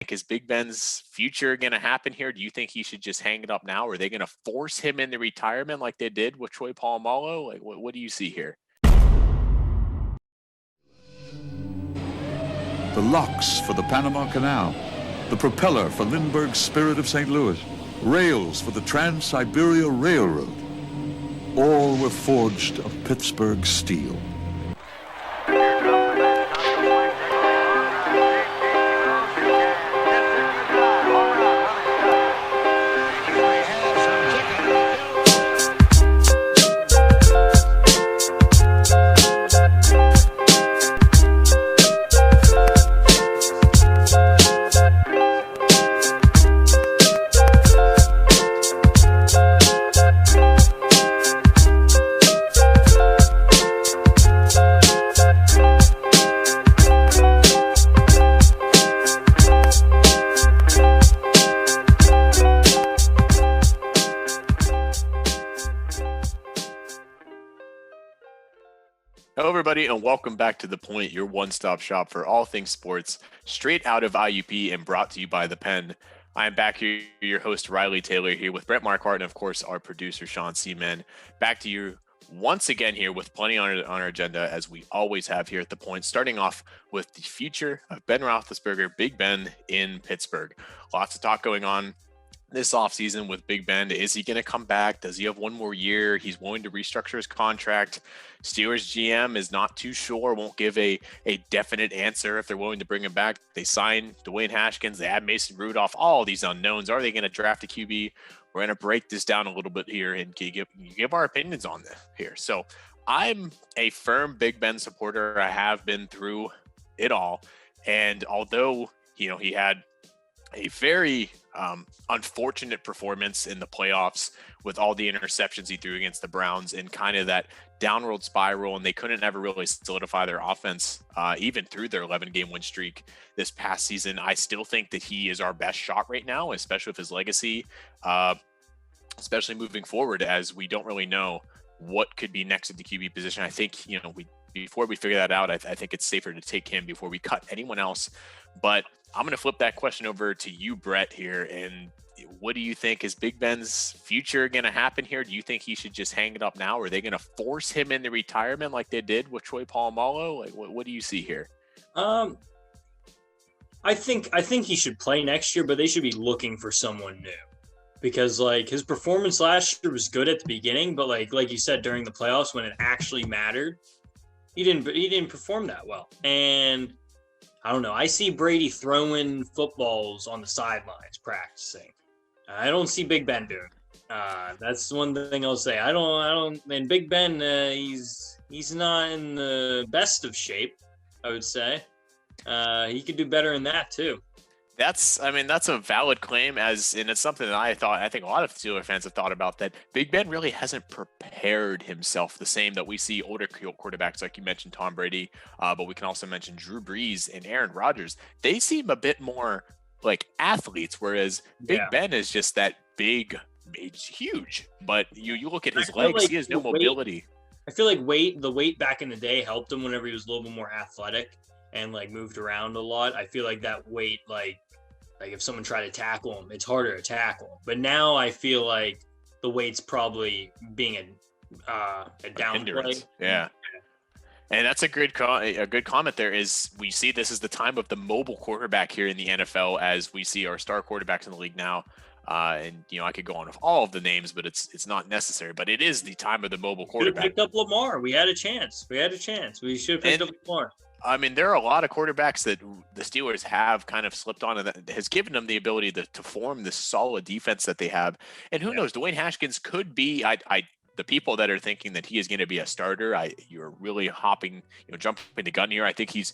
is Big Ben's future going to happen here? Do you think he should just hang it up now? Or are they going to force him into retirement like they did with Troy Polamalu? Like, what do you see here? The locks for the Panama Canal, the propeller for Lindbergh's Spirit of St. Louis, rails for the Trans-Siberia Railroad. All were forged of Pittsburgh steel. Hello, everybody, and welcome back to The Point, your one-stop shop for all things sports, straight out of IUP and brought to you by The Pen. I am back here, your host, Riley Taylor, here with Brett Marquardt, and, of course, our producer, Sean Seaman. Back to you once again here with plenty on our agenda, as we always have here at The Point, starting off with the future of Ben Roethlisberger, Big Ben in Pittsburgh. Lots of talk going on this offseason with Big Ben. Is he going to come back? Does he have one more year? He's willing to restructure his contract. Steelers GM is not too sure, won't give a definite answer if they're willing to bring him back. They signed Dwayne Haskins, they add Mason Rudolph, all these unknowns. Are they going to draft a QB? We're going to break this down a little bit here and give our opinions on this here. So I'm a firm Big Ben supporter. I have been through it all. And although, he had a very unfortunate performance in the playoffs with all the interceptions he threw against the Browns and kind of that downward spiral, and they couldn't ever really solidify their offense even through their 11-game win streak this past season. I still think that he is our best shot right now, especially with his legacy, especially moving forward, as we don't really know what could be next at the QB position. I think, before we figure that out, I think it's safer to take him before we cut anyone else. But I'm going to flip that question over to you, Brett, here. And what do you think? Is Big Ben's future going to happen here? Do you think he should just hang it up now? Or are they going to force him into retirement like they did with Troy Polamalu? Like, what do you see here? I think he should play next year, but they should be looking for someone new. Because his performance last year was good at the beginning, but like you said, during the playoffs when it actually mattered, he didn't perform that well. And I don't know. I see Brady throwing footballs on the sidelines practicing. I don't see Big Ben doing it. That's one thing I'll say. I don't. And Big Ben, he's not in the best of shape, I would say. He could do better in that too. That's a valid claim, and it's something that I think a lot of Steelers fans have thought about, that Big Ben really hasn't prepared himself the same that we see older quarterbacks, like you mentioned, Tom Brady, but we can also mention Drew Brees and Aaron Rodgers. They seem a bit more like athletes, whereas Big Ben is just that big, he's huge, but you look at his legs, he has no mobility. I feel like the weight back in the day helped him whenever he was a little bit more athletic and moved around a lot. I feel like that weight, like if someone tried to tackle him, it's harder to tackle him. But now I feel like the weight's probably being a downplay. Yeah. And that's a good comment there. Is we see this is the time of the mobile quarterback here in the NFL, as we see our star quarterbacks in the league now. And I could go on with all of the names, but it's not necessary. But it is the time of the mobile quarterback. We picked up Lamar. We had a chance. We should have picked up Lamar. There are a lot of quarterbacks that the Steelers have kind of slipped on, and that has given them the ability to form this solid defense that they have. And who knows, Dwayne Haskins could be. The people that are thinking that he is going to be a starter, you're really jumping the gun here. I think he's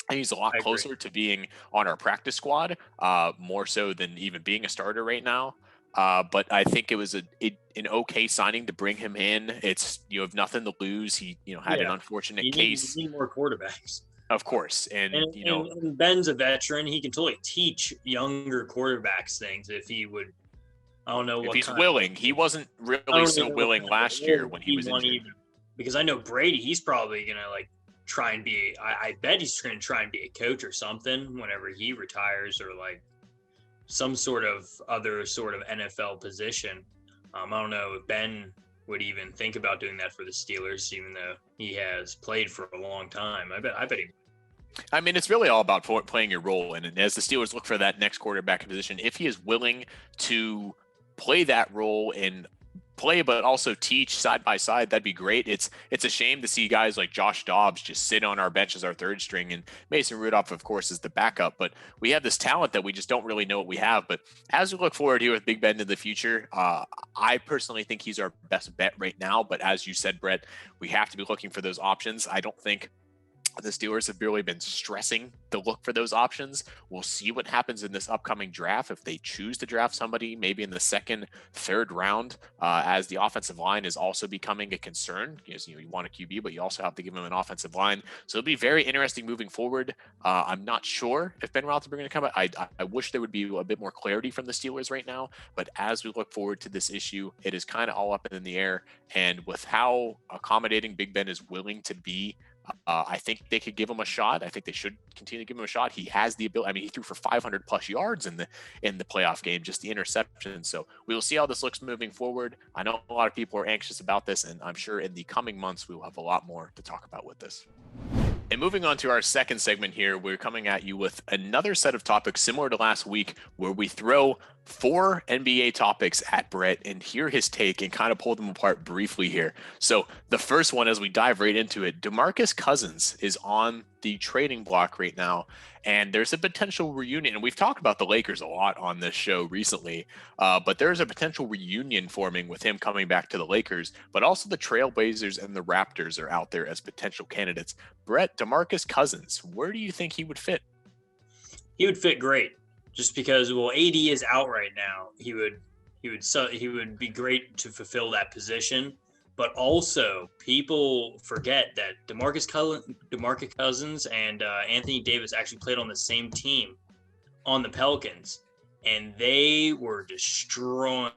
a lot closer to being on our practice squad, more so than even being a starter right now. But I think it was an okay signing to bring him in. It's, you have nothing to lose. He, had an unfortunate case. You need more quarterbacks. Of course. And Ben's a veteran. He can totally teach younger quarterbacks things if he would. I don't know if he's willing. He wasn't really so willing last year when he was injured. Because I know Brady, he's probably going to try and be. I bet he's going to try and be a coach or something whenever he retires, or like some sort of other sort of NFL position. I don't know if Ben would even think about doing that for the Steelers, even though he has played for a long time. I bet he. I mean, it's really all about playing your role. And as the Steelers look for that next quarterback position, if he is willing to play that role and play, but also teach side by side, that'd be great. It's a shame to see guys like Josh Dobbs just sit on our bench as our third string, and Mason Rudolph, of course, is the backup. But we have this talent that we just don't really know what we have. But as we look forward here with Big Ben in the future, I personally think he's our best bet right now. But as you said, Brett, we have to be looking for those options. I don't think the Steelers have really been stressing to look for those options. We'll see what happens in this upcoming draft. If they choose to draft somebody maybe in the second, third round, as the offensive line is also becoming a concern, because you want a QB, but you also have to give them an offensive line. So it'll be very interesting moving forward. I'm not sure if Ben Roethlisberger going to come. I wish there would be a bit more clarity from the Steelers right now. But as we look forward to this issue, it is kind of all up in the air. And with how accommodating Big Ben is willing to be, I think they could give him a shot. I think they should continue to give him a shot. He has the ability. I mean, he threw for 500 plus yards in the playoff game, just the interception. So we will see how this looks moving forward. I know a lot of people are anxious about this, and I'm sure in the coming months we will have a lot more to talk about with this. And moving on to our second segment here, we're coming at you with another set of topics similar to last week, where we throw 4 NBA topics at Brett and hear his take and kind of pull them apart briefly here. So the first one, as we dive right into it, DeMarcus Cousins is on the trading block right now, and there's a potential reunion. And we've talked about the Lakers a lot on this show recently, but there's a potential reunion forming with him coming back to the Lakers, but also the Trailblazers and the Raptors are out there as potential candidates. Brett, DeMarcus Cousins, where do you think he would fit? He would fit great, just because, well, AD is out right now. He would be great to fulfill that position. But also, people forget that DeMarcus Cousins and Anthony Davis actually played on the same team on the Pelicans, and they were destroying.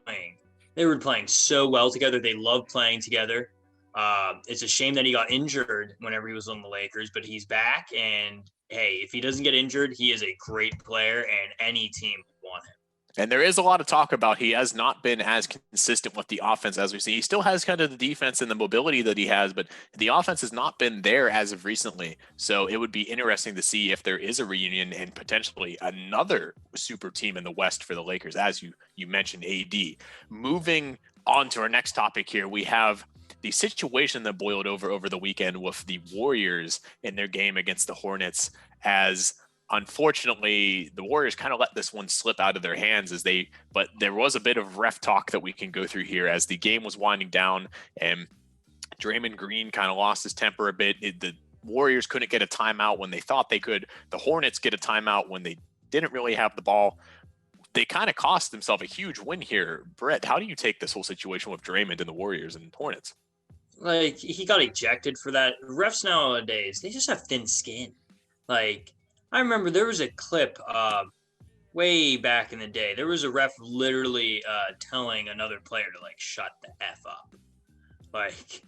They were playing so well together. They loved playing together. It's a shame that he got injured whenever he was on the Lakers, but he's back. And hey, if he doesn't get injured, he is a great player, and any team would want him. And there is a lot of talk about he has not been as consistent with the offense as we see. He still has kind of the defense and the mobility that he has, but the offense has not been there as of recently. So it would be interesting to see if there is a reunion and potentially another super team in the West for the Lakers, as you mentioned, AD. Moving on to our next topic here, we have the situation that boiled over the weekend with the Warriors in their game against the Hornets, as unfortunately, the Warriors kind of let this one slip out of their hands but there was a bit of ref talk that we can go through here as the game was winding down, and Draymond Green kind of lost his temper a bit. The Warriors couldn't get a timeout when they thought they could. The Hornets get a timeout when they didn't really have the ball. They kind of cost themselves a huge win here. Brett, how do you take this whole situation with Draymond and the Warriors and Hornets? Like, he got ejected for that. Refs nowadays, they just have thin skin. Like, I remember there was a clip way back in the day. There was a ref literally telling another player to like shut the F up. Like,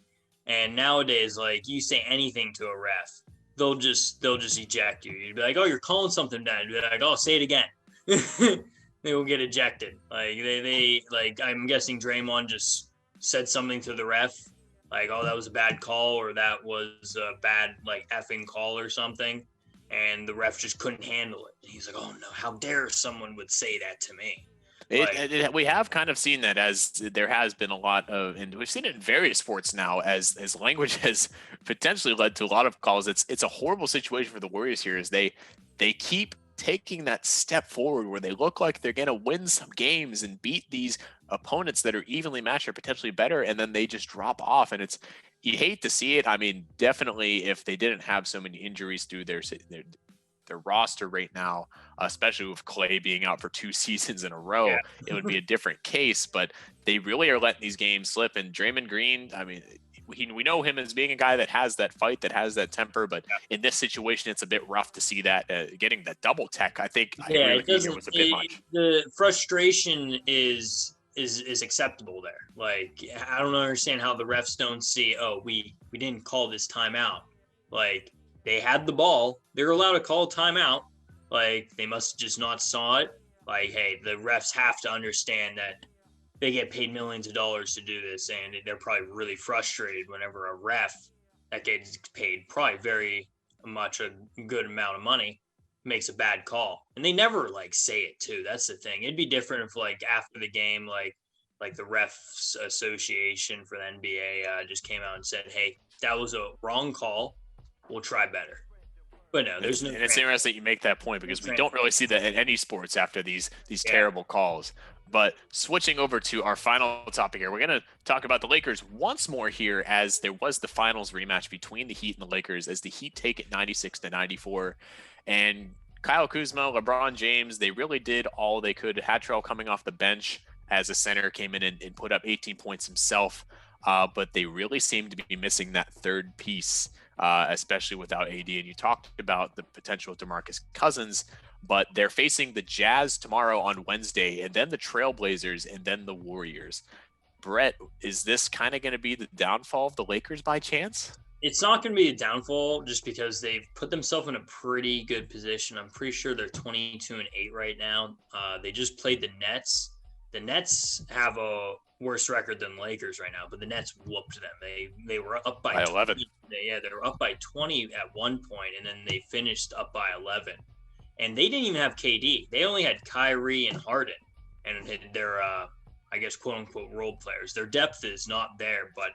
and nowadays, like, you say anything to a ref, they'll just eject you. You'd be like, oh, you're calling something down. You'd be like, oh, say it again. They will get ejected. Like they like, I'm guessing Draymond just said something to the ref, like, oh, that was a bad call, or that was a bad like effing call or something. And the ref just couldn't handle it. He's like, oh, no, how dare someone would say that to me? We have kind of seen that, as there has been a lot of, and we've seen it in various sports now, as language has potentially led to a lot of calls. It's a horrible situation for the Warriors here, as they keep taking that step forward where they look like they're going to win some games and beat these opponents that are evenly matched or potentially better, and then they just drop off. And you hate to see it. I mean, definitely if they didn't have so many injuries through their roster right now, especially with Clay being out for 2 seasons in a row, it would be a different case. But they really are letting these games slip. And Draymond Green, I mean, we know him as being a guy that has that fight, that has that temper, but in this situation, it's a bit rough to see that getting that double tech. I think I agree with you, was a bit much. The frustration is acceptable there. Like, I don't understand how the refs don't see, oh, we didn't call this timeout. Like, they had the ball. They're allowed to call timeout. Like, they must have just not saw it. Like, hey, the refs have to understand that they get paid millions of dollars to do this, and they're probably really frustrated whenever a ref that gets paid probably very much a good amount of money makes a bad call. And they never like say it too. That's the thing. It'd be different if like after the game, like the refs association for the NBA just came out and said, hey, that was a wrong call. We'll try better. But no, there's no. And it's interesting you make that point because we don't really see that in any sports after these terrible calls. But switching over to our final topic here, we're going to talk about the Lakers once more here, as there was the finals rematch between the Heat and the Lakers, as the Heat take it 96-94. And Kyle Kuzma, LeBron James, they really did all they could. Hatrell coming off the bench as a center came in and put up 18 points himself. But they really seemed to be missing that third piece, especially without AD. And you talked about the potential of DeMarcus Cousins, but they're facing the Jazz tomorrow on Wednesday, and then the Trailblazers, and then the Warriors. Brett, is this kind of going to be the downfall of the Lakers by chance? It's not going to be a downfall just because they've put themselves in a pretty good position. I'm pretty sure they're 22-8 right now. They just played the Nets. The Nets have a worse record than the Lakers right now, but the Nets whooped them. They were up by 11. Yeah, they were up by 20 at one point, and then they finished up by 11. And they didn't even have KD. They only had Kyrie and Harden, and their, I guess, quote unquote, role players. Their depth is not there, but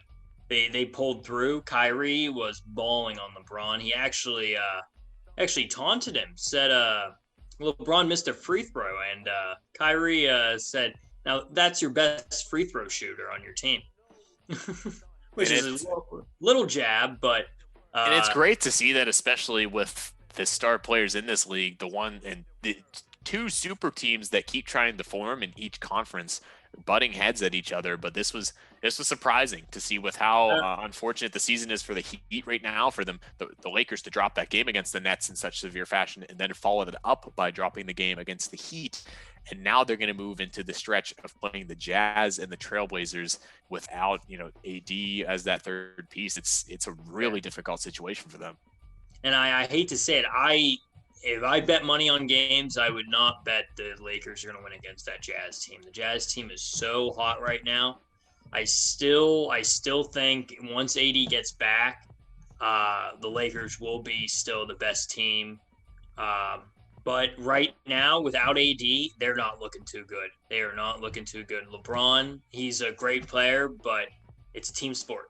they pulled through. Kyrie was balling on LeBron. He actually taunted him, said LeBron missed a free throw, and Kyrie said, "Now that's your best free throw shooter on your team," which is a little jab, but and it's great to see that, especially with the star players in this league, the two super teams that keep trying to form in each conference, butting heads at each other. But this was surprising to see with how unfortunate the season is for the Heat right now, for them, the Lakers to drop that game against the Nets in such severe fashion, and then followed it up by dropping the game against the Heat. And now they're going to move into the stretch of playing the Jazz and the Trailblazers without, AD as that third piece. It's a really difficult situation for them. And I hate to say it, if I bet money on games, I would not bet the Lakers are going to win against that Jazz team. The Jazz team is so hot right now. I still think once AD gets back, the Lakers will be still the best team. But right now, without AD, they're not looking too good. They are not looking too good. LeBron, he's a great player, but it's a team sport.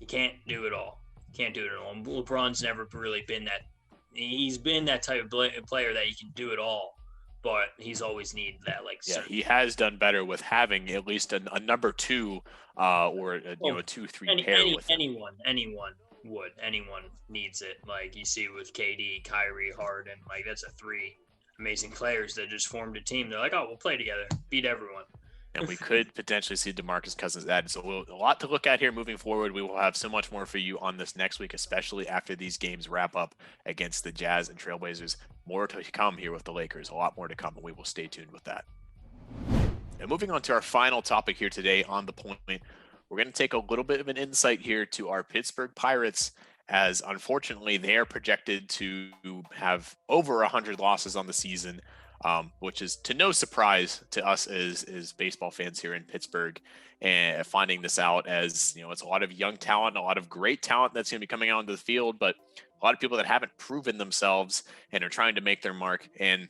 You can't do it all. Can't do it all. LeBron's never really been that. He's been that type of player that he can do it all, but he's always needed that he has done better with having at least a number two or a 2-3 pair with anyone needs it. Like you see with KD, Kyrie, Harden, like that's a three amazing players that just formed a team. They're like, oh, we'll play together, beat everyone. And we could potentially see DeMarcus Cousins added. So a lot to look at here moving forward. We will have so much more for you on this next week, especially after these games wrap up against the Jazz and Trailblazers. More to come here with the Lakers, a lot more to come, and we will stay tuned with that. And moving on to our final topic here today on The Point, we're going to take a little bit of an insight here to our Pittsburgh Pirates, as unfortunately they are projected to have over 100 losses on the season. Which is to no surprise to us as baseball fans here in Pittsburgh, and finding this out, as it's a lot of young talent, a lot of great talent that's going to be coming out into the field, but a lot of people that haven't proven themselves and are trying to make their mark. And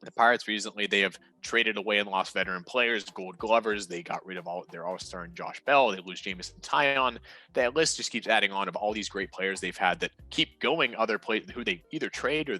the Pirates recently, they have traded away and lost veteran players, Gold Glovers. They got rid of their all-star and Josh Bell. They lose Jamison Tyon. That list just keeps adding on of all these great players they've had that keep going other players who they either trade or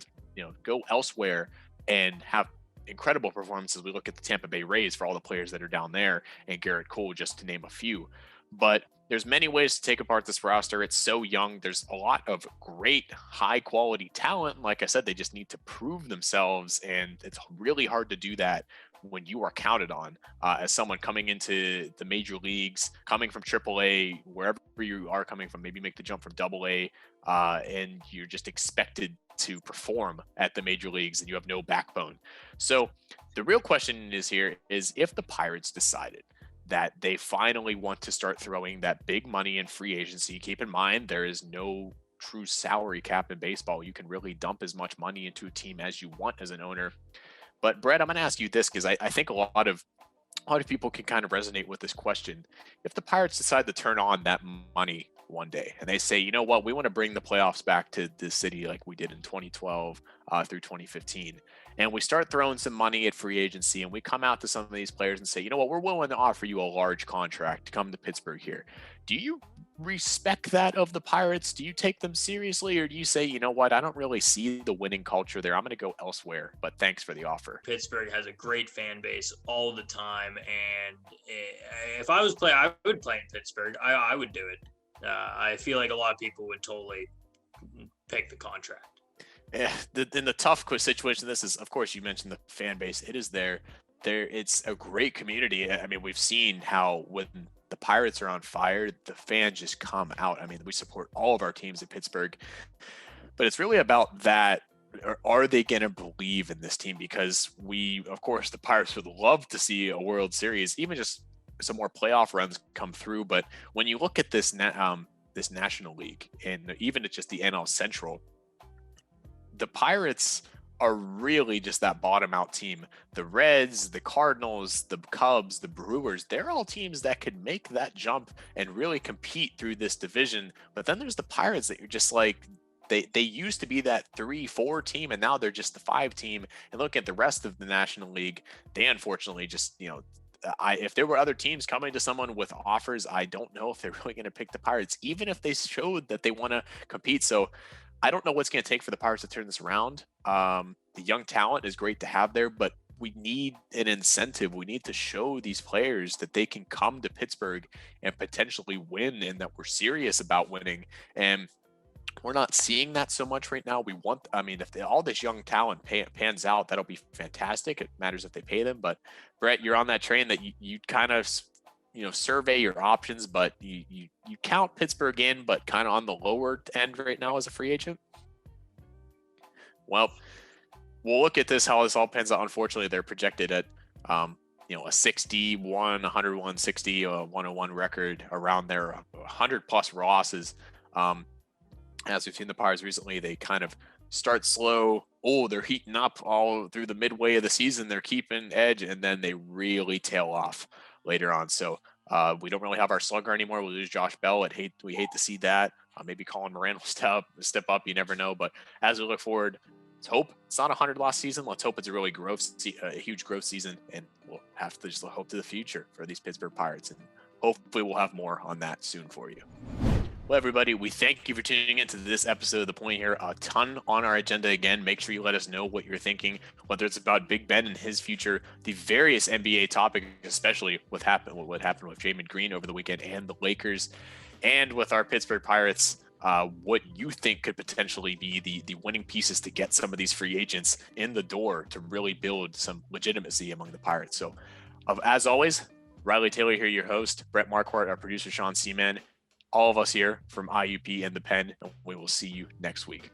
go elsewhere and have incredible performances. We look at the Tampa Bay Rays for all the players that are down there, and Garrett Cole, just to name a few. But there's many ways to take apart this roster. It's so young. There's a lot of great, high-quality talent. Like I said, they just need to prove themselves, and it's really hard to do that when you are counted on as someone coming into the major leagues, coming from AAA, wherever you are coming from, maybe make the jump from AA, and you're just expected to perform at the major leagues and you have no backbone. So the real question is if the Pirates decided that they finally want to start throwing that big money in free agency. Keep in mind, there is no true salary cap in baseball. You can really dump as much money into a team as you want as an owner. But Brett, I'm going to ask you this because I think a lot of people can kind of resonate with this question. If the Pirates decide to turn on that money one day and they say, you know what, we want to bring the playoffs back to the city like we did in 2012 through 2015, and we start throwing some money at free agency and we come out to some of these players and say, you know what, we're willing to offer you a large contract to come to Pittsburgh here. Do you respect that of the Pirates? Do you take them seriously, or do you say, you know what, I don't really see the winning culture there, I'm going to go elsewhere, but thanks for the offer? Pittsburgh has a great fan base all the time, and if I was playing, I would play in Pittsburgh. I would do it. I feel like a lot of people would totally pick the contract. Yeah, in the tough situation, this is, of course, you mentioned the fan base. It is there. It's a great community. I mean, we've seen how when the Pirates are on fire, the fans just come out. I mean, we support all of our teams in Pittsburgh, but it's really about that. Are they going to believe in this team? Because of course, the Pirates would love to see a World Series, even just some more playoff runs come through. But when you look at this National League and even just the NL Central, the Pirates are really just that bottom out team. The Reds, the Cardinals, the Cubs, the Brewers, they're all teams that could make that jump and really compete through this division. But then there's the Pirates that you're just like, they used to be that 3-4 team, and now they're just the 5 team. And look at the rest of the National League, they unfortunately just, if there were other teams coming to someone with offers, I don't know if they're really going to pick the Pirates, even if they showed that they want to compete. So I don't know what's going to take for the Pirates to turn this around. The young talent is great to have there, but we need an incentive. We need to show these players that they can come to Pittsburgh and potentially win, and that we're serious about winning. And we're not seeing that so much right now. If all this young talent pans out, that'll be fantastic. It matters if they pay them. But Brett, you're on that train that you kind of, survey your options, but you count Pittsburgh in, but kind of on the lower end right now as a free agent. Well, we'll look at how this all pans out. Unfortunately, they're projected at, a 61, 101, 60, 101 record around their 100 plus losses. As we've seen the Pirates recently, they kind of start slow. Oh, they're heating up all through the midway of the season. They're keeping edge, and then they really tail off later on. So we don't really have our slugger anymore. We'll lose Josh Bell. We hate to see that. Maybe Colin Moran will step up. You never know. But as we look forward, let's hope it's not a 100-loss season. Let's hope it's a really a huge growth season, and we'll have to just hope to the future for these Pittsburgh Pirates. And hopefully we'll have more on that soon for you. Well, everybody, we thank you for tuning into this episode of The Point here. A ton on our agenda again. Make sure you let us know what you're thinking, whether it's about Big Ben and his future, the various NBA topics, especially what happened with Draymond Green over the weekend and the Lakers, and with our Pittsburgh Pirates, what you think could potentially be the winning pieces to get some of these free agents in the door to really build some legitimacy among the Pirates. So, as always, Riley Taylor here, your host, Brett Marquardt, our producer, Sean Seaman, all of us here from IUP and the Pen, and we will see you next week.